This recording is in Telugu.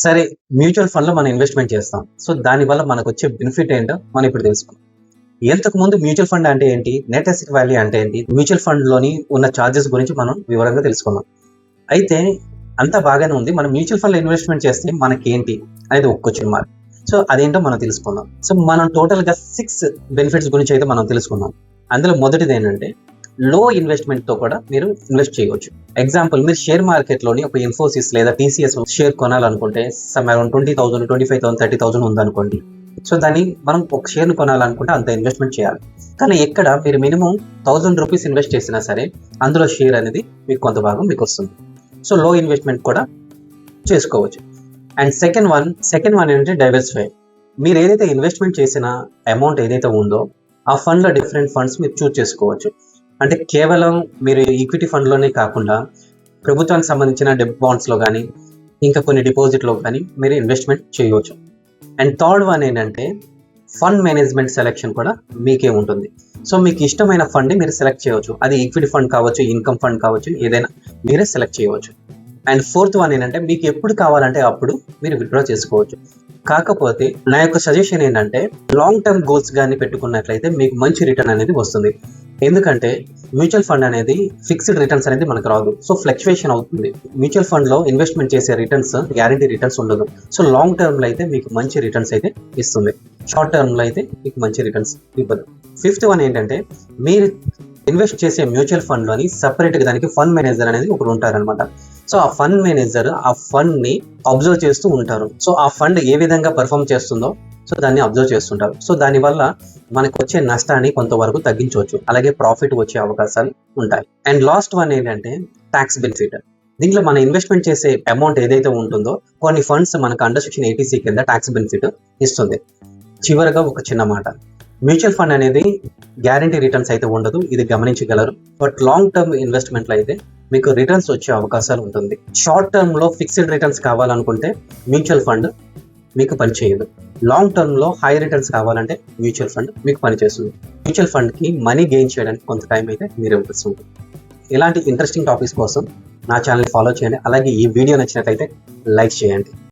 సరే, మ్యూచువల్ ఫండ్‌లో మనం ఇన్వెస్ట్‌మెంట్ చేస్తాం. సో, దానివల్ల మనకొచ్చే బెనిఫిట్ ఏంటో మనం ఇప్పుడు తెలుసుకుందాం. ఇంతకుముందు మ్యూచువల్ ఫండ్ అంటే ఏంటి? నెట్ అసెట్ వాల్యూ అంటే ఏంటి? మ్యూచువల్ ఫండ్‌లోని ఉన్న చార్జెస్ గురించి మనం వివరంగా తెలుసుకుందాం. అయితే అంతా బాగానే ఉంది. మనం మ్యూచువల్ ఫండ్‌లో ఇన్వెస్ట్‌మెంట్ చేస్తే మనకేంటి అనేది ఒక క్వెషన్ మార్క్. సో, అదేంటో మనం తెలుసుకుందాం. సో, మనం టోటల్‌గా 6 బెనిఫిట్స్ గురించి అయితే మనం తెలుసుకుందాం. అందులో మొదటిదేంటంటే లో ఇన్వెస్ట్‌మెంట్‌తో కూడా మీరు ఇన్వెస్ట్ చేయవచ్చు. ఎగ్జాంపుల్, మీరు షేర్ మార్కెట్‌లోని ఒక ఇన్ఫోసిస్ లేదా టీసీఎస్ షేర్ కొనాలనుకుంటే సమ్ అరౌండ్ 20,000, 25,000, 30,000 ఉందనుకోండి. సో, దాన్ని మనం ఒక షేర్‌ని కొనాలనుకుంటే అంత ఇన్వెస్ట్‌మెంట్ చేయాలి. కానీ ఇక్కడ మీరు మినిమమ్ ₹1,000 ఇన్వెస్ట్ చేసినా సరే అందులో షేర్ అనేది మీకు కొంత భాగం మీకొస్తుంది. సో, లో ఇన్వెస్ట్‌మెంట్ కూడా చేసుకోవచ్చు. అండ్ సెకండ్ వన్ ఏంటంటే డైవర్సిఫై. మీరు ఏదైతే ఇన్వెస్ట్‌మెంట్ చేసిన అమౌంట్ ఏదైతే ఉందో ఆ ఫండ్‌లో డిఫరెంట్ ఫండ్స్ మీరు చూజ్ చేసుకోవచ్చు. అంటే కేవలం మీరు ఈక్విటీ ఫండ్‌లోనే కాకుండా ప్రభుత్వానికి సంబంధించిన డెబ్ బాండ్స్‌లో గానీ, ఇంకా కొన్ని డిపాజిట్‌లో గానీ మీరు ఇన్వెస్ట్‌మెంట్ చేయవచ్చు. అండ్ థర్డ్ వన్ ఏంటంటే ఫండ్ మేనేజ్మెంట్ సెలెక్షన్ కూడా మీకే ఉంటుంది. సో, మీకు ఇష్టమైన ఫండ్‌ని మీరు సెలెక్ట్ చేయవచ్చు. అది ఈక్విటీ ఫండ్ కావచ్చు, ఇన్కమ్ ఫండ్ కావచ్చు, ఏదైనా మీరే సెలెక్ట్ చేయవచ్చు. అండ్ ఫోర్త్ వన్ ఏంటంటే మీకు ఎప్పుడు కావాలంటే అప్పుడు మీరు విత్‌డ్రా చేసుకోవచ్చు. కాకపోతే నా యొక్క సజెషన్ ఏంటంటే లాంగ్ టర్మ్ గోల్స్ గాని పెట్టుకున్నట్లయితే మీకు మంచి రిటర్న్ అనేది వస్తుంది. ఎందుకంటే మ్యూచువల్ ఫండ్ అనేది ఫిక్స్డ్ రిటర్న్స్ అనేది మనకు రాదు. సో, ఫ్లక్చుయేషన్ అవుతుంది. మ్యూచువల్ ఫండ్‌లో ఇన్వెస్ట్‌మెంట్ చేసే రిటర్న్స్ గ్యారంటీ రిటర్న్స్ ఉండదు. సో, లాంగ్ టర్మ్‌లో అయితే మీకు మంచి రిటర్న్స్ అయితే ఇస్తుంది. షార్ట్ టర్మ్‌లో అయితే మీకు మంచి రిటర్న్స్ ఇవ్వదు. ఫిఫ్త్ వన్ ఏంటంటే మీరు ఇన్వెస్ట్ చేసే మ్యూచువల్ ఫండ్‌లోని సెపరేట్‌గా దానికి ఫండ్ మేనేజర్ అనేది ఒకరు ఉంటారనమాట. సో, ఆ ఫండ్ మేనేజర్ ఆ ఫండ్‌ని అబ్జర్వ్ చేస్తూ ఉంటారు. సో, ఆ ఫండ్ ఏ విధంగా పెర్ఫార్మ్ చేస్తుందో సో, దాన్ని అబ్జర్వ్ చేస్తుంటారు. సో, దానివల్ల మనకు వచ్చే నష్టాన్ని కొంతవరకు తగ్గించవచ్చు. అలాగే ప్రాఫిట్ వచ్చే అవకాశాలు ఉంటాయి. అండ్ లాస్ట్ వన్ ఏంటంటే టాక్స్ బెనిఫిట్. దీంట్లో మనం ఇన్వెస్ట్‌మెంట్ చేసే అమౌంట్ ఏదైతే ఉంటుందో కొన్ని ఫండ్స్ మనకు అండర్ సెక్షన్ 80C కింద టాక్స్ బెనిఫిట్ ఇస్తుంది. చివరగా ఒక చిన్న మాట. మ్యూచువల్ ఫండ్ అనేది గ్యారంటీ రిటర్న్స్ అయితే ఉండదు. ఇది గమనించగలరు. బట్ లాంగ్ టర్మ్ ఇన్వెస్ట్‌మెంట్‌లో అయితే మీకు రిటర్న్స్ వచ్చే అవకాశాలు ఉంటుంది. షార్ట్ టర్మ్‌లో ఫిక్స్డ్ రిటర్న్స్ కావాలనుకుంటే మ్యూచువల్ ఫండ్ మీకు పనిచేయదు. లాంగ్ టర్మ్‌లో హై రిటర్న్స్ కావాలంటే మ్యూచువల్ ఫండ్ మీకు పనిచేస్తుంది. మ్యూచువల్ ఫండ్‌కి మనీ గెయిన్ చేయడానికి కొంత టైం అయితే మీరు ఇవ్వాల్సి ఉంటుంది. ఇలాంటి ఇంట్రెస్టింగ్ టాపిక్స్ కోసం నా ఛానల్‌ని ఫాలో చేయండి. అలాగే ఈ వీడియో నచ్చినట్లయితే లైక్ చేయండి.